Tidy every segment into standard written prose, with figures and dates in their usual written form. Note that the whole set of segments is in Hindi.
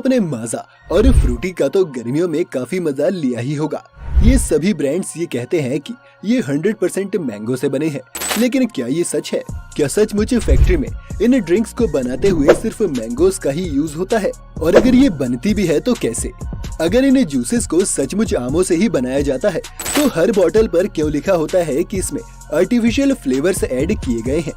आपने माजा और फ्रूटी का तो गर्मियों में काफी मजा लिया ही होगा। ये सभी ब्रांड्स ये कहते हैं कि ये 100% मैंगो से बने हैं, लेकिन क्या ये सच है? क्या सचमुच फैक्ट्री में इन ड्रिंक्स को बनाते हुए सिर्फ मैंगोस का ही यूज होता है? और अगर ये बनती भी है तो कैसे? अगर इन जूसेस को सचमुच आमों से ही बनाया जाता है तो हर बोतल पर क्यों लिखा होता है कि इसमें आर्टिफिशियल फ्लेवर्स ऐड किए गए हैं?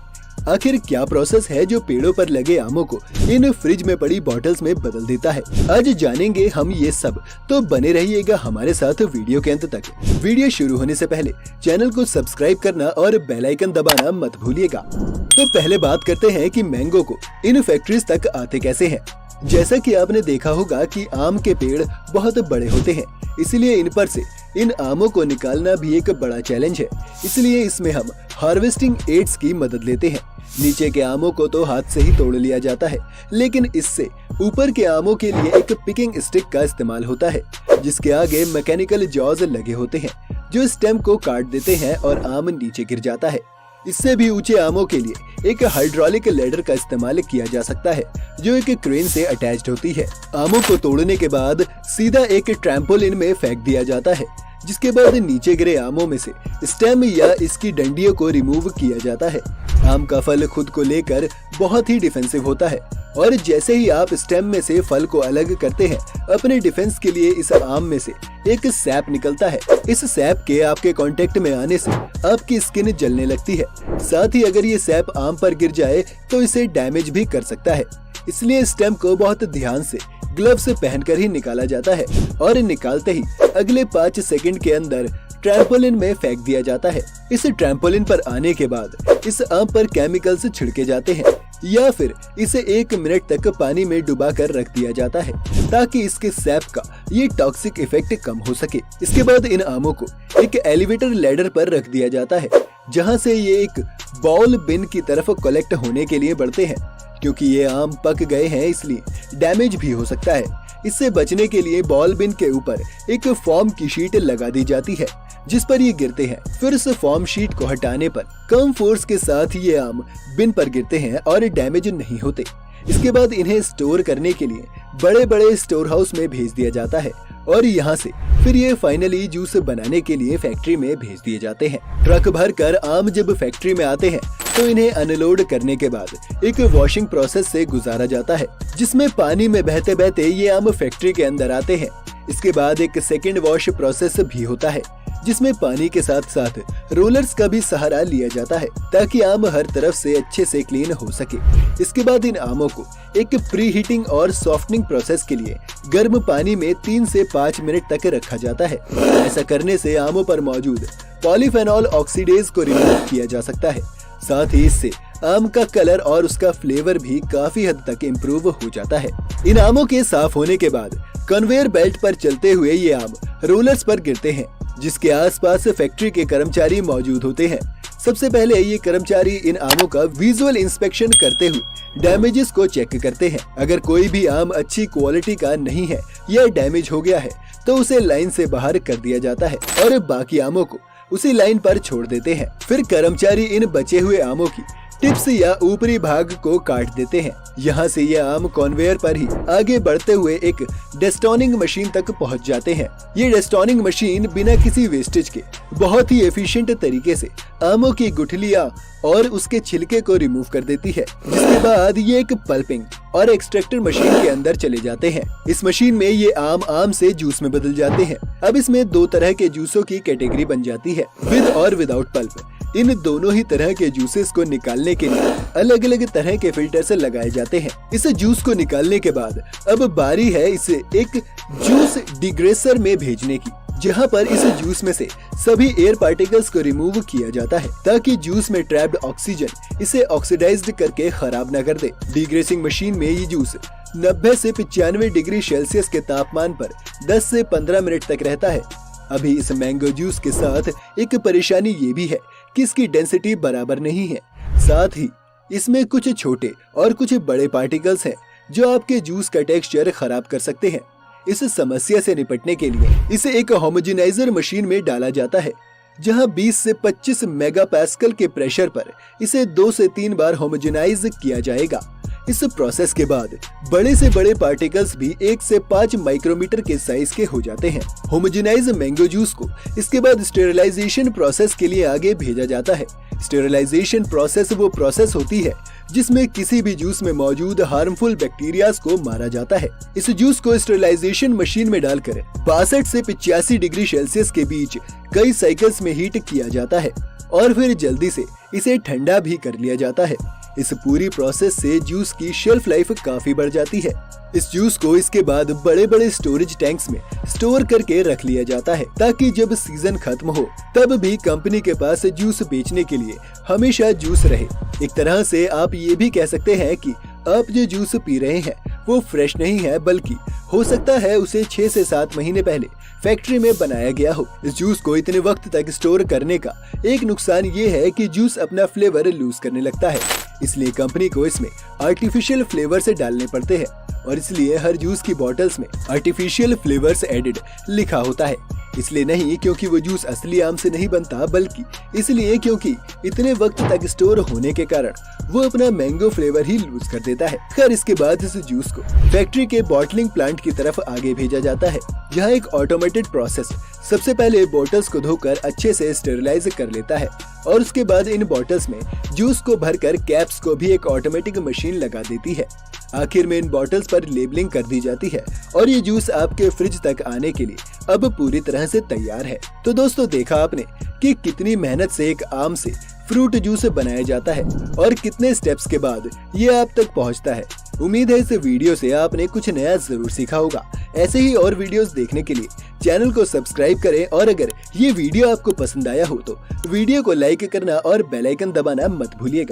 आखिर क्या प्रोसेस है जो पेड़ों पर लगे आमों को इन फ्रिज में पड़ी बॉटल्स में बदल देता है? आज जानेंगे हम ये सब, तो बने रहिएगा हमारे साथ वीडियो के अंत तक। वीडियो शुरू होने से पहले चैनल को सब्सक्राइब करना और बेल आइकन दबाना मत भूलिएगा। तो पहले बात करते हैं कि मैंगो को इन फैक्ट्रीज तक आते कैसे हैं। जैसा कि आपने देखा होगा कि आम के पेड़ बहुत बड़े होते हैं, इसलिए इन पर से इन आमों को निकालना भी एक बड़ा चैलेंज है। इसलिए इसमें हम हार्वेस्टिंग एड्स की मदद लेते हैं। नीचे के आमों को तो हाथ से ही तोड़ लिया जाता है, लेकिन इससे ऊपर के आमों के लिए एक पिकिंग स्टिक का इस्तेमाल होता है, जिसके आगे मैकेनिकल जॉज लगे होते हैं जो स्टेम को काट देते हैं और आम नीचे गिर जाता है। इससे भी ऊंचे आमों के लिए एक हाइड्रोलिक लेडर का इस्तेमाल किया जा सकता है, जो एक क्रेन से अटैच्ड होती है। आमों को तोड़ने के बाद सीधा एक ट्रैम्पोलिन में फेंक दिया जाता है, जिसके बाद नीचे गिरे आमों में से स्टेम या इसकी डंडियों को रिमूव किया जाता है। आम का फल खुद को लेकर बहुत ही डिफेंसिव होता है, और जैसे ही आप स्टेम में से फल को अलग करते हैं, अपने डिफेंस के लिए इस आम में से एक सैप निकलता है। इस सैप के आपके कांटेक्ट में आने से आपकी स्किन जलने लगती है। साथ ही अगर ये सैप आम पर गिर जाए तो इसे डैमेज भी कर सकता है। इसलिए स्टेम को बहुत ध्यान से ग्लव्स पहनकर ही निकाला जाता है, और निकालते ही अगले 5 सेकंड के अंदर ट्रैम्पोलिन में फेंक दिया जाता है। इस ट्रैम्पोलिन पर आने के बाद इस आम पर केमिकल्स छिड़के जाते हैं, या फिर इसे 1 मिनट तक पानी में डुबा कर रख दिया जाता है, ताकि इसके सैप का ये टॉक्सिक इफेक्ट कम हो सके। इसके बाद इन आमों को एक एलिवेटर लैडर पर रख दिया जाता है, जहां से ये एक बॉल बिन की तरफ कलेक्ट होने के लिए बढ़ते हैं। क्योंकि ये आम पक गए हैं, इसलिए डैमेज भी हो सकता है। इससे बचने के लिए बॉल बिन के ऊपर एक फोम की शीट लगा दी जाती है, जिस पर ये गिरते हैं। फिर इस फोम शीट को हटाने पर कम फोर्स के साथ ये आम बिन पर गिरते हैं और डैमेज नहीं होते। इसके बाद इन्हें स्टोर करने के लिए बड़े बड़े स्टोर हाउस में भेज दिया जाता है, और यहाँ से फिर ये फाइनली जूस बनाने के लिए फैक्ट्री में भेज दिए जाते हैं। ट्रक भर कर आम जब फैक्ट्री में आते हैं तो इन्हें अनलोड करने के बाद एक वॉशिंग प्रोसेस से गुजारा जाता है, जिसमें पानी में बहते बहते ये आम फैक्ट्री के अंदर आते हैं। इसके बाद एक सेकेंड वॉश प्रोसेस भी होता है, जिसमें पानी के साथ साथ रोलर्स का भी सहारा लिया जाता है, ताकि आम हर तरफ से अच्छे से क्लीन हो सके। इसके बाद इन आमों को एक प्री हीटिंग और सॉफ्टनिंग प्रोसेस के लिए गर्म पानी में 3 से 5 मिनट तक रखा जाता है। ऐसा करने से आमों पर मौजूद पॉलीफेनॉल ऑक्सीडेज को रिमूव किया जा सकता है। साथ ही इससे आम का कलर और उसका फ्लेवर भी काफी हद तक इम्प्रूव हो जाता है। इन आमों के साफ होने के बाद कन्वेयर बेल्ट पर चलते हुए ये आम रोलर्स पर गिरते हैं, जिसके आसपास फैक्ट्री के कर्मचारी मौजूद होते हैं। सबसे पहले ये कर्मचारी इन आमों का विजुअल इंस्पेक्शन करते हुए डैमेजेस को चेक करते हैं। अगर कोई भी आम अच्छी क्वालिटी का नहीं है या डैमेज हो गया है तो उसे लाइन से बाहर कर दिया जाता है, और बाकी आमों को उसी लाइन पर छोड़ देते हैं। फिर कर्मचारी इन बचे हुए आमों की टिप्स या ऊपरी भाग को काट देते हैं। यहाँ से ये आम कन्वेयर पर ही आगे बढ़ते हुए एक डेस्टोनिंग मशीन तक पहुँच जाते हैं। ये डेस्टोनिंग मशीन बिना किसी वेस्टेज के बहुत ही एफिशिएंट तरीके से आमों की गुठलियाँ और उसके छिलके को रिमूव कर देती है। जिसके बाद ये एक पल्पिंग और एक्सट्रैक्टर मशीन के अंदर चले जाते हैं। इस मशीन में ये आम से जूस में बदल जाते हैं। अब इसमें 2 तरह के जूसों की कैटेगरी बन जाती है, विद और विदाउट पल्प। इन दोनों ही तरह के जूसेस को निकालने के लिए अलग अलग तरह के फिल्टर्स लगाए जाते हैं। इस जूस को निकालने के बाद अब बारी है इसे एक जूस डिग्रेसर में भेजने की, जहां पर इस जूस में से सभी एयर पार्टिकल्स को रिमूव किया जाता है, ताकि जूस में ट्रैप्ड ऑक्सीजन इसे ऑक्सीडाइज्ड करके खराब न कर दे। डिग्रेसिंग मशीन में ये जूस 90 से 95 डिग्री सेल्सियस के तापमान पर 10 से 15 मिनट तक रहता है। अभी इस मैंगो जूस के साथ एक परेशानी ये भी है कि इसकी डेंसिटी बराबर नहीं है। साथ ही इसमें कुछ छोटे और कुछ बड़े पार्टिकल्स हैं, जो आपके जूस का टेक्सचर खराब कर सकते हैं। इस समस्या से निपटने के लिए इसे एक होमोजेनाइजर मशीन में डाला जाता है, जहां 20 से 25 मेगापास्कल के प्रेशर पर इसे 2 से 3 बार होमोजेनाइज किया जाएगा। इस प्रोसेस के बाद बड़े से बड़े पार्टिकल्स भी 1 से 5 माइक्रोमीटर के साइज के हो जाते हैं। होमोजेनाइज मैंगो जूस को इसके बाद स्टेरिलाइजेशन प्रोसेस के लिए आगे भेजा जाता है। स्टेरिलाइजेशन प्रोसेस वो प्रोसेस होती है जिसमें किसी भी जूस में मौजूद हार्मफुल बैक्टीरियाज को मारा जाता है। इस जूस को स्टेरिलाइजेशन मशीन में डालकर 62 से 85 डिग्री सेल्सियस के बीच कई साइकिल्स में हीट किया जाता है और फिर जल्दी से इसे ठंडा भी कर लिया जाता है। इस पूरी प्रोसेस से जूस की शेल्फ लाइफ काफी बढ़ जाती है। इस जूस को इसके बाद बड़े बड़े स्टोरेज टैंक्स में स्टोर करके रख लिया जाता है ताकि जब सीजन खत्म हो तब भी कंपनी के पास जूस बेचने के लिए हमेशा जूस रहे। एक तरह से आप ये भी कह सकते हैं कि आप जो जूस पी रहे हैं वो फ्रेश नहीं है, बल्कि हो सकता है उसे 6 से 7 महीने पहले फैक्ट्री में बनाया गया हो। इस जूस को इतने वक्त तक स्टोर करने का एक नुकसान ये है कि जूस अपना फ्लेवर लूज करने लगता है, इसलिए कंपनी को इसमें आर्टिफिशियल फ्लेवर्स डालने पड़ते हैं और इसलिए हर जूस की बॉटल्स में आर्टिफिशियल फ्लेवर्स एडेड लिखा होता है। इसलिए नहीं क्योंकि वो जूस असली आम से नहीं बनता, बल्कि इसलिए क्योंकि इतने वक्त तक स्टोर होने के कारण वो अपना मैंगो फ्लेवर ही लूज कर देता है। खैर इसके बाद इस जूस को फैक्ट्री के बॉटलिंग प्लांट की तरफ आगे भेजा जाता है। यहाँ एक ऑटोमेटेड प्रोसेस सबसे पहले बोतल्स को धोकर अच्छे से स्टेरिलाइज कर लेता है और उसके बाद इन बॉटल्स में जूस को भरकर कैप्स को भी एक ऑटोमेटिक मशीन लगा देती है। आखिर में इन बॉटल्स पर लेबलिंग कर दी जाती है और ये जूस आपके फ्रिज तक आने के लिए अब पूरी तरह से तैयार है। तो दोस्तों देखा आपने कि कितनी मेहनत से एक आम से फ्रूट जूस बनाया जाता है और कितने स्टेप्स के बाद ये आप तक पहुंचता है। उम्मीद है इस वीडियो से आपने कुछ नया जरूर सीखा होगा। ऐसे ही और वीडियोस देखने के लिए चैनल को सब्सक्राइब करें और अगर ये वीडियो आपको पसंद आया हो तो वीडियो को लाइक करना और बेल आइकन दबाना मत भूलिएगा।